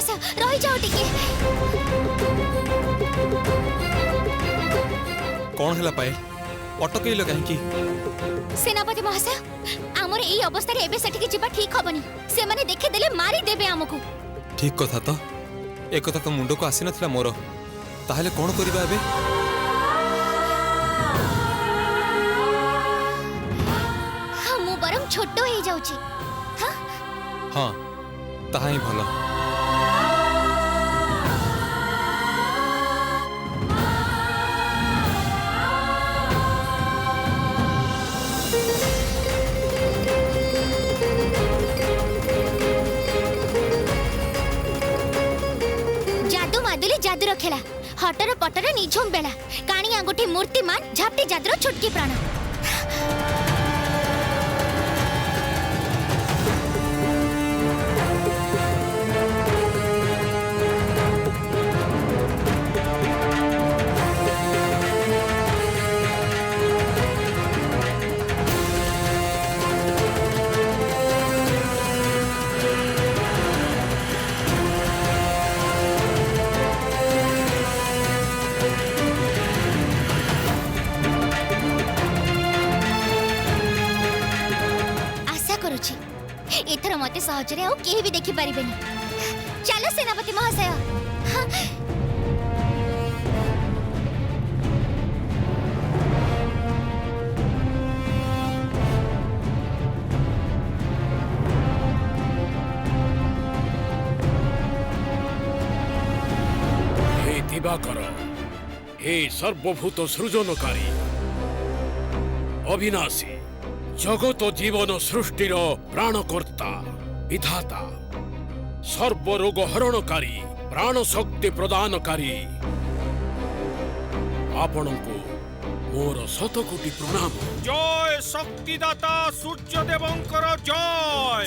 महाशय रही जाओ टिके। कौन है पायल अटकैल कहीं? सेनापति महाशय आमर एई अवस्था रे एबे सेठी जिबा ठीक हबनी। से माने देखे देले मारी देबे हमकु। ठीक कथा तो एक कथा तो मुंड को आसी नथिला मोर। ताहले कौन करिबा एबे? मु बरम छोटो हे जाउची। हां हां ताहा ही भला। जादुर खेला हटर पटर निझुम बेला काणी आंगुठी मूर्तिमान झापटी जादुर छुटकी प्राण। एथर मते सहजरे आउ केही भी देखि परिबेनी। चलो सेनापति महाशय। हे दिवाकर, हे सर्वभूत सृजनकारी अविनाशी जगत जीवन सृष्टिर प्राणकर्ता विधाता सर्वरोग हरणकारी प्राण शक्ति प्रदानकारी आपणको मोर शतकोटी प्रणाम। जय शक्तिदाता सूर्यदेवंकर जय।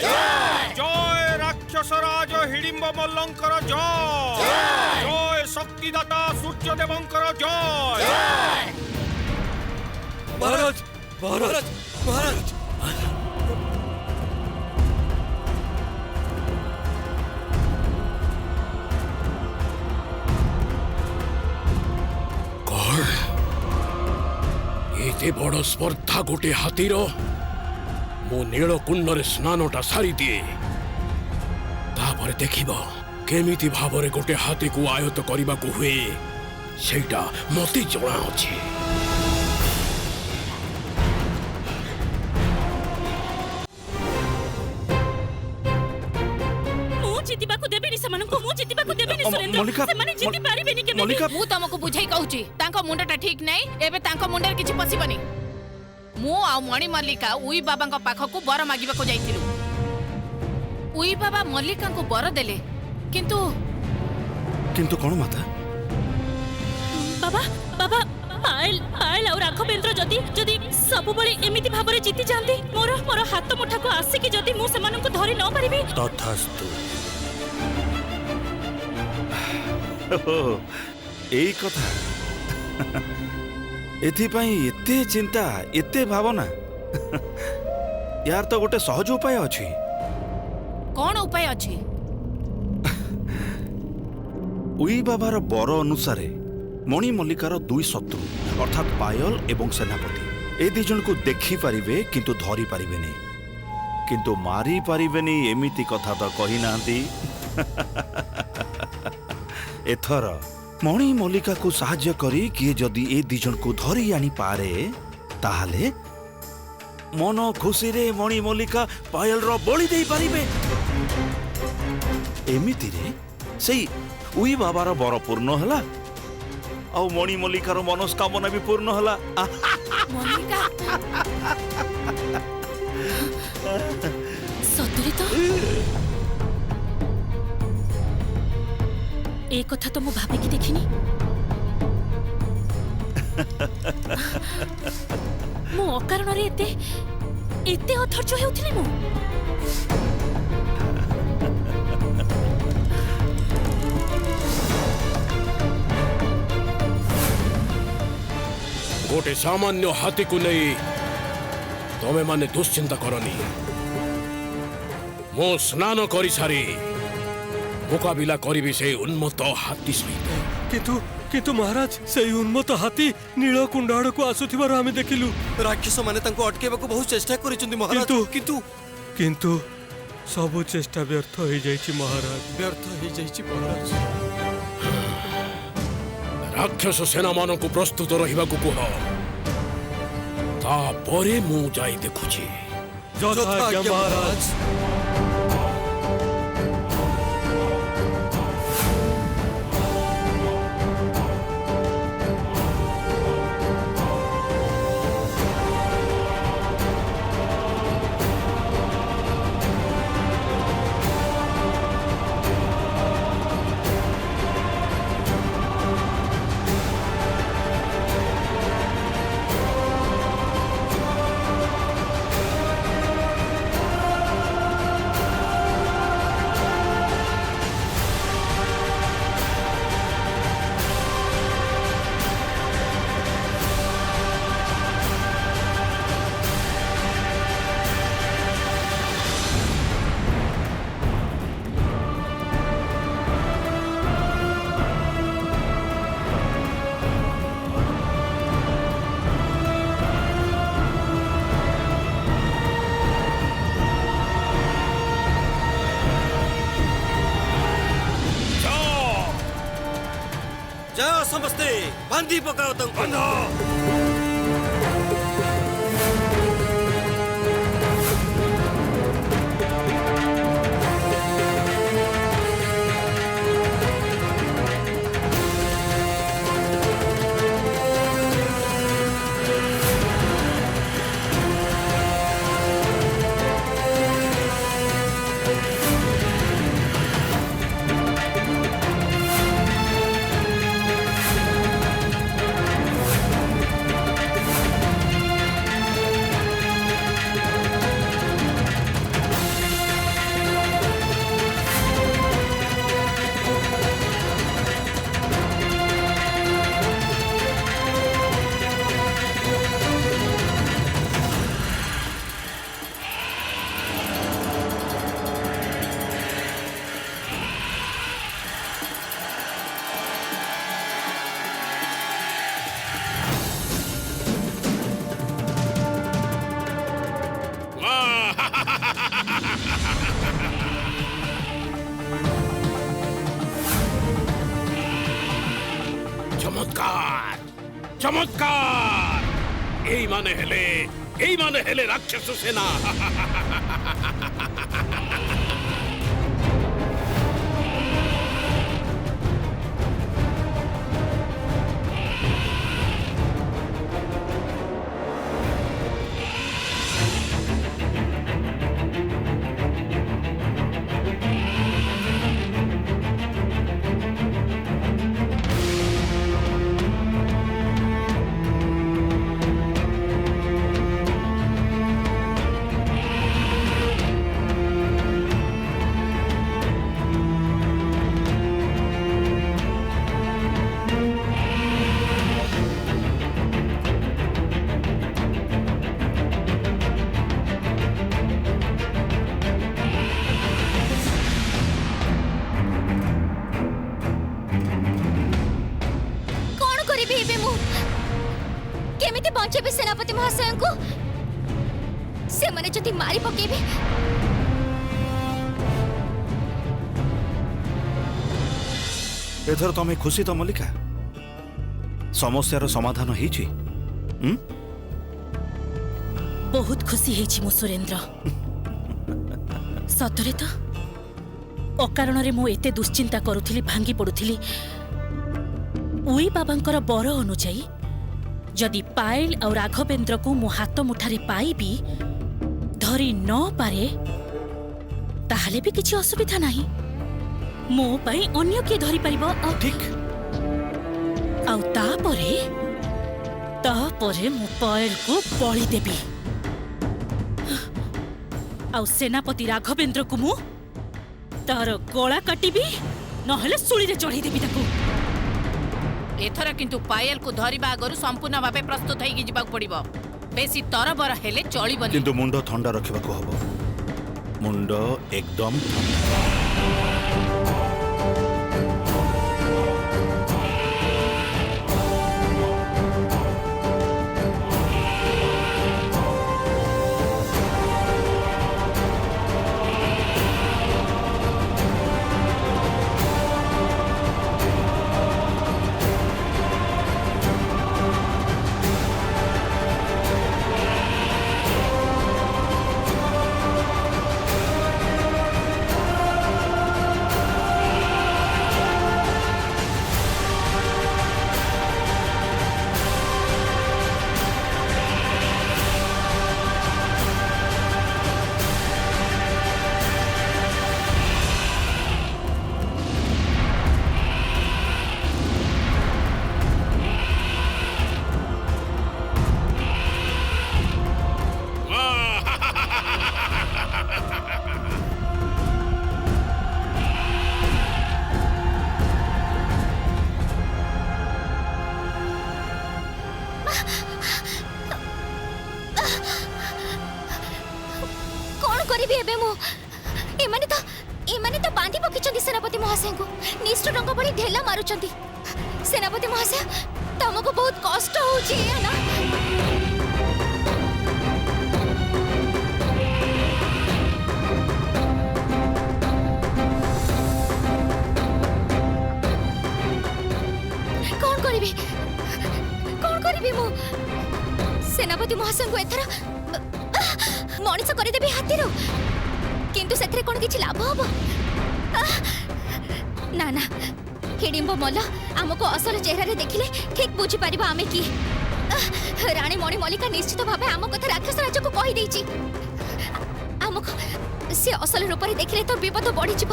जय राक्षसराज हिडिंब मल्लंकर जय। जय शक्तिदाता सूर्यदेवंकर जय। महाराज महाराज महाराज एते बड़ स्पर्धा गोटे हाथीर मो नीलकुंडरे स्नानटा सारी दिए तापर देखिब केमिति भावरे गोटे हाथी को आयत्त करने को हुए सेटा मते जणा अछि। मु तुमको बुझाई कहूची तांको मुंडटा ठीक नहीं एबे तांको मुंडर किछि पसिबनी। मु आ मणि मल्लिका उई बाबा को पाख को बर मागिबा को जाइथिलु। उई बाबा मल्लिका को बर देले किंतु किंतु कोन माता? बाबा बाबा पायल पायल और राघवेंद्र जदी जदी सब बळे एमिति भाबरे जीति जानती मोर मोर हाथ मुठा को आसी कि जदी मु सेमान को धरि न परिबी तथास्तु। एई कथा एथिपाई एते चिंता एते भावना यार तो गोटे सहज उपाय अछि। कौन उपाय अछि? उई बाबार बर अनुसारे मणि मल्लिकार दुई शत्रु अर्थात पायल एवं सेनापति ए दी जन को देखि पारिबे किंतु धरी पारिबेनी किंतु मारी पारिबेनी एमिति कथा तो कहि नांती। एथर मणि मल्लिका को साहाय्य करी किए जदि ए दी जन को धरी आनी पारे ताहले मन खुशी रे मणि मल्लिका पायल रो बलि देई पारिबे। एमिति रे सेई उई बाबार बर पूर्ण हला आ मणि मल्लिकार मनस्कामना भी पूर्ण हला। मल्लिका सतरे तो एक कथा तो मु भाबे कि देखिनी मु अकारण रे एते एते अधर्ज हेउथिली मु। गोटे सामान्य हाथी को नहीं तमे माने दुश्चिंता करनी। मो स्नान करी सारी मुकाबिला करिबे से उन्मत्त हाथी सहित। किंतु किंतु महाराज सेई उन्मत्त हाथी नीलकुंड आड़को आसुथिबार आमे देखिलु। राक्षस माने तांको अटकेबाको बहुत चेष्टा करिसंती महाराज, किंतु किंतु सबु चेष्टा व्यर्थ हो जाइछि महाराज। व्यर्थ हो जाइछि महाराज। राक्षस सेना मानकु प्रस्तुत रहिबाकु कुह, तापरे मु जाई देखुछि। यथाज्ञा महाराज। जाओ समस्ते बांधी पकाओ तंको। चमत्कार चमत्कार एई माने हेले राक्षस सेना। केमिति बंचेबे सेनापति महाशय को से माने जति मारी पकेबे एथर तमे खुशी तो मल्लिका समस्यार समाधान होईछि। बहुत खुशी हेछि मो सुरेंद्र। सतरे तो अकारण रे मो एते दुश्चिंता करूथिली भांगी पडुथिली। उई बाबांकर बर अनुजाई जदि पायल और राघवेंद्र को मो हाथ मुठारे पाइबी धरी न पारे ताहले भी किछि असुविधा नाही। मो पई अन्य के धरी परिबो। ठीक आउ तापरे मो पायल को बळी देबी। आउ सेनापति राघवेंद्र को मु तार गला काटिबी नहले सुली रे चढ़ी देबी ताकू। एथरा किंतु पायल को धरिबा आगरु संपूर्ण भाबे प्रस्तुत होई जिबाक पड़िबो। बेसी तरबर हेले चलिबनी। किंतु मुंड ठंडा रखिबा को हबो। मुंड एकदम ठंडा। କରିବି ଏବେ ମୁଁ? ଏମାନେ ତ ବାନ୍ଧି ପକେଇଛନ୍ତି ସେନାପତି ମହାଶୟଙ୍କୁ, ନିଷ୍ଠୁରଙ୍କ ଭଳି ଢେଲା ମାରୁଛନ୍ତି। ସେନାପତି ମହାଶୟ, ତମକୁ ବହୁତ କଷ୍ଟ ହଉଛି ନା? କଣ କରିବି ମୁଁ? ସେନାପତି ମହାଶୟଙ୍କୁ ଏଥର ମଣିଷ କରିଦେବି ହାତୀରୁ, କିନ୍ତୁ ସେଥିରେ କଣ କିଛି ଲାଭ ହବ? ନା ନା, ହିଡିମ୍ବ ମଲ୍ଲ ଆମକୁ ଅସଲ ଚେହେରାରେ ଦେଖିଲେ ଠିକ୍ ବୁଝିପାରିବା ଆମେ କିଏ। ରାଣୀ ମଣି ମଲ୍ଲିକା ନିଶ୍ଚିତ ଭାବେ ଆମ କଥା ରାକ୍ଷସ ରାଜକୁ କହିଦେଇଛି। ଆମକୁ ସେ ଅସଲ ରୂପରେ ଦେଖିଲେ ତ ବିପଦ ବଢିଯିବ।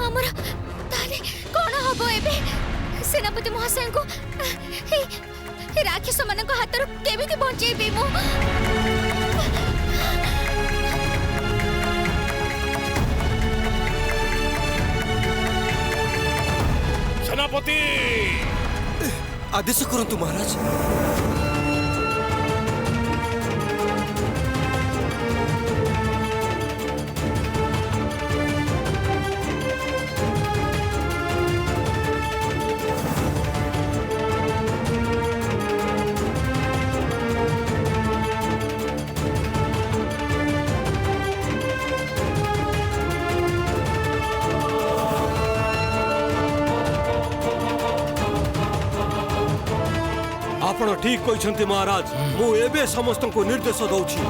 ଆମର ତାହେଲେ କଣ ହବ ଏବେ? ସେନାପତି ମହାଶୟଙ୍କୁ ରାକ୍ଷସ ମାନଙ୍କ ହାତରୁ କେମିତି ବଞ୍ଚେଇବି ମୁଁ? सेनापति आदेश करंतु महाराज। ଆପଣ ଠିକ କହିଛନ୍ତି ମହାରାଜ। ମୁଁ ଏବେ ସମସ୍ତଙ୍କୁ ନିର୍ଦ୍ଦେଶ ଦଉଛି।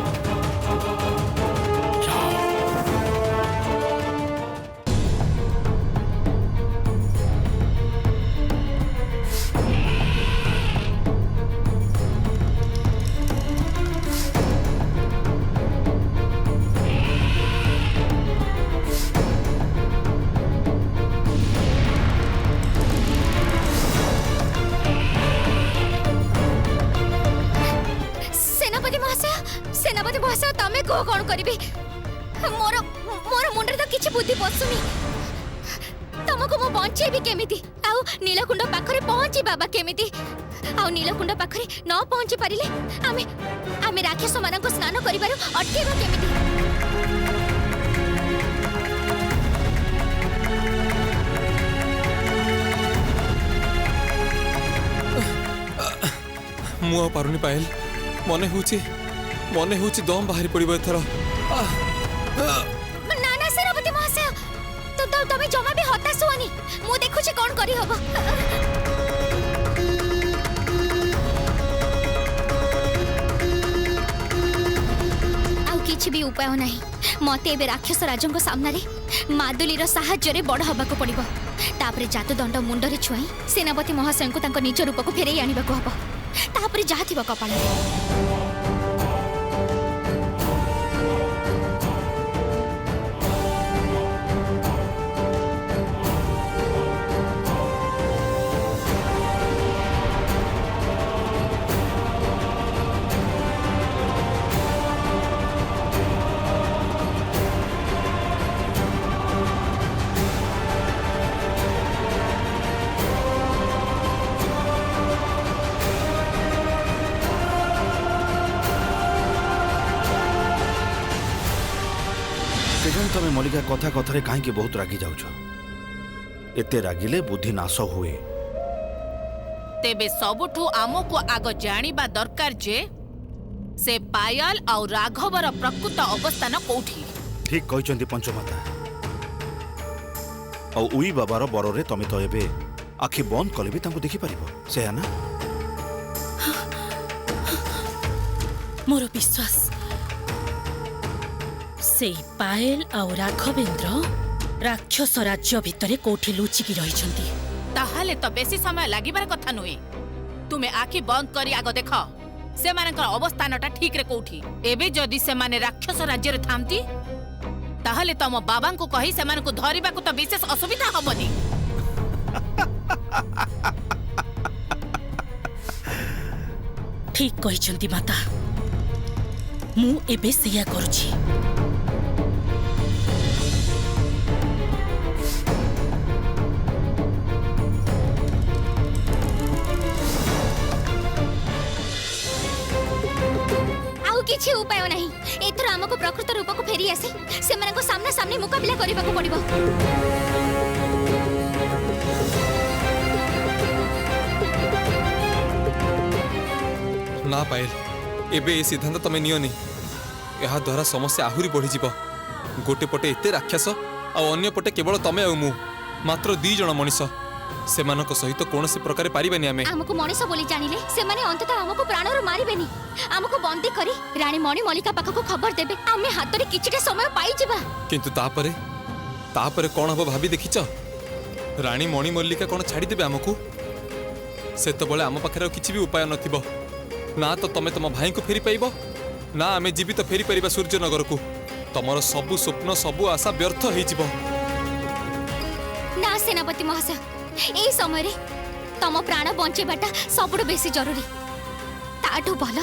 ସେନାପତି ମହାଶୟ, ତମେ କୁହ କଣ କରିବି? ମୋର ମୁଣ୍ଡରେ ତ କିଛି ବୁଦ୍ଧି ପଶୁନି। ତମକୁ ମୁଁ ବଞ୍ଚେଇବି କେମିତି? ଆଉ ନୀଳକୁଣ୍ଡ ପାଖରେ ପହଞ୍ଚିବା ବା କେମିତି? ଆଉ ନୀଳକୁଣ୍ଡ ପାଖରେ ନ ପହଞ୍ଚି ପାରିଲେ ଆମେ ରାକ୍ଷସ ମାନଙ୍କୁ ସ୍ନାନ କରିବାରୁ ଅଟକେଇବା କେମିତି? ମୁଁ ଆଉ ପାରୁନି ପାଏଲ। ମନେ ହଉଛି ଦମ ବାହାରି ପଡିବ ଏଥର। ନା ନା ସେନାପତି ମହାଶୟ, ତମେ ଜମା ବି ହତାଶ ହୁଅନି। ମୁଁ ଦେଖୁଛି କଣ କରିହବ। ଆଉ କିଛି ବି ଉପାୟ ନାହିଁ। ମତେ ଏବେ ରାକ୍ଷସ ରାଜଙ୍କ ସାମ୍ନାରେ ମାଦୁଲିର ସାହାଯ୍ୟରେ ବଡ ହବାକୁ ପଡିବ। ତାପରେ ଜାତୁଦଣ୍ଡ ମୁଣ୍ଡରେ ଛୁଆଇ ସେନାପତି ମହାଶୟଙ୍କୁ ତାଙ୍କ ନିଜ ରୂପକୁ ଫେରେଇ ଆଣିବାକୁ ହବ। ତାପରେ ଯାହା ଥିବ କପାଳରେ। କେଜାଣି ତମେ ମଲ୍ଲିକା କଥା କଥାରେ କାହିଁକି ବହୁତ ରାଗି ଯାଉଛ? ଏତେ ରାଗିଲେ ବୁଦ୍ଧି ନାଶ ହୁଏ। ତେବେ ସବୁଠୁ ଆମକୁ ଆଗ ଜାଣିବା ଦରକାର ଯେ ସେ ପାୟଲ ଆଉ ରାଘବର ପ୍ରକୃତ ଅବସ୍ଥାନ କୋଉଠି। ଠିକ କହିଛନ୍ତି ପଞ୍ଚମାତା। ଆଉ ଉଇ ବାବାର ବରରେ ତମେ ତ ଏବେ ଆଖି ବନ୍ଦ କଲେ ବି ତାଙ୍କୁ ଦେଖିପାରିବ, ସେୟା ନା? ମୋର ବିଶ୍ୱାସ ସେଇ ପାଏଲ ଆଉ ରାଘବେନ୍ଦ୍ର ରାକ୍ଷସ ରାଜ୍ୟ ଭିତରେ କୋଉଠି ଲୁଚିକି ରହିଛନ୍ତି। ତାହେଲେ ତ ବେଶୀ ସମୟ ଲାଗିବାର କଥା ନୁହେଁ। ତୁମେ ଆଖି ବନ୍ଦ କରି ଆଗ ଦେଖ ସେମାନଙ୍କର ଅବସ୍ଥାନଟା ଠିକରେ କୋଉଠି। ଏବେ ଯଦି ସେମାନେ ରାକ୍ଷସ ରାଜ୍ୟରେ ଥାନ୍ତି ତାହେଲେ ତମ ବାବାଙ୍କୁ କହି ସେମାନଙ୍କୁ ଧରିବାକୁ ତ ବିଶେଷ ଅସୁବିଧା ହବନି। ଠିକ କହିଛନ୍ତି ମାତା। ମୁଁ ଏବେ ସେଇଆ କରୁଛି। किछि उपाय नहीं। एथर हमको प्रकृत रूप को फेरी आसे सेमान को सामना सामने मुकाबला करबा को पड़िबो। ना पायल एबे ए सिद्धांत तमे नियोनी। यहाँ द्वारा समस्या आहुरी बढ़ी जीव। गोटे पटे एते राक्षस आ अन्य पटे केवल तमे आ मु मात्र 2 जण मनीष। सेमानक सहित कोनोसी प्रकार पारिबेनी आमे। हमको मनीष बोली जानिले से माने अंततः हमको प्राणर मारिबेनी। हमको बंदी करी रानी मणि मल्लिका पाख को खबर देबे। आमे हातरे किछटा समय पाई जिबा। किंतु तापरे कोन हबो भाबी देखिच? रानी मणि मल्लिका कोन छाड़ी देबे हमकु? सेतबेले आम पाखरे किछि भी उपाय नथिबो। ना तो तमे तम भाई को फेरी पाइबो ना आमे जीवित फेरी परिबा सूर्यनगर को। तमर सबु स्वप्न सबु आशा व्यर्थ होई जिवो। ना सेनापति महाशय ए समय रे तम प्राण बंचेबाटा सबुठ बेसी जरूरी। ताठू भल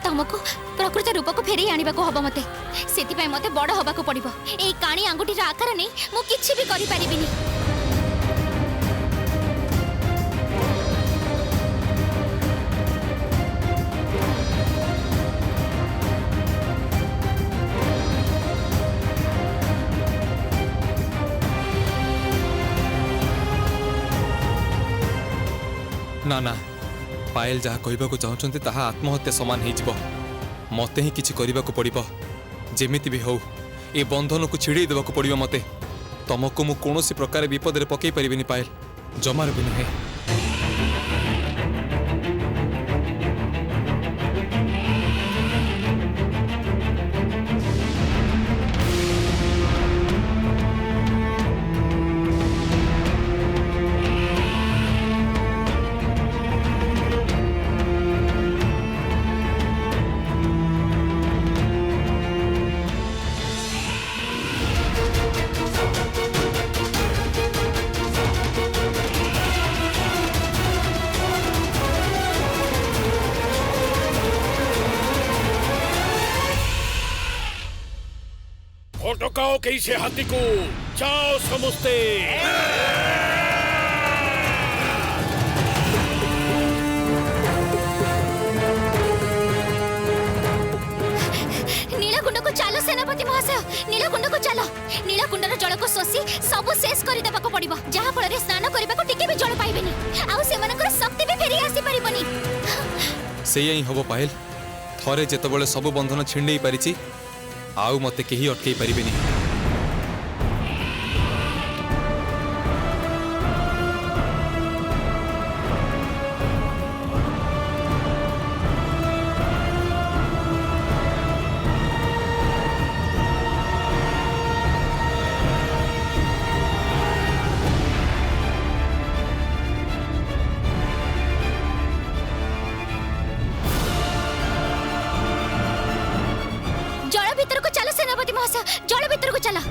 तमको प्रकृत रूप को फेरी आनिबा को हबो। मते सेति मते बड़ हबा को पड़िबो। ए काणी आंगुठी आकार नै मु किछि भी करि परिबिनी। ना ना पायल जहाँ कहबा को चाहते ताहा आत्महत्या समान हो। मते ही किछि करबा को पड़िबो। जेमिति भी हो ए बंधन को छिड़े देबा को पड़िबो। मते तमको मु कोनोसी प्रकार विपद रे पकई परिबिनी पायल। जमार भी नहे। फटकाओ कैसे हाथी को। जाओ समझते। नीलकुंड को चलो सेनापति महाशय। नीलकुंड को चलो। नीलकुंडर जल को शोषी सब शेष कर देबा को पड़िबो। जहा फल रे स्नान करबा को टिके भी जल पाइबेनी। आउ सेमानकर शक्ति भी फेरी आसी परिबनी। सेई हबो पायल। थरे जेतबेले सब बंधन छिंडेई परिछि आउ मते केही अटकई परिबेनी। जल भीतर को चलो सेनापति महाशय। जल भीतर को चलो।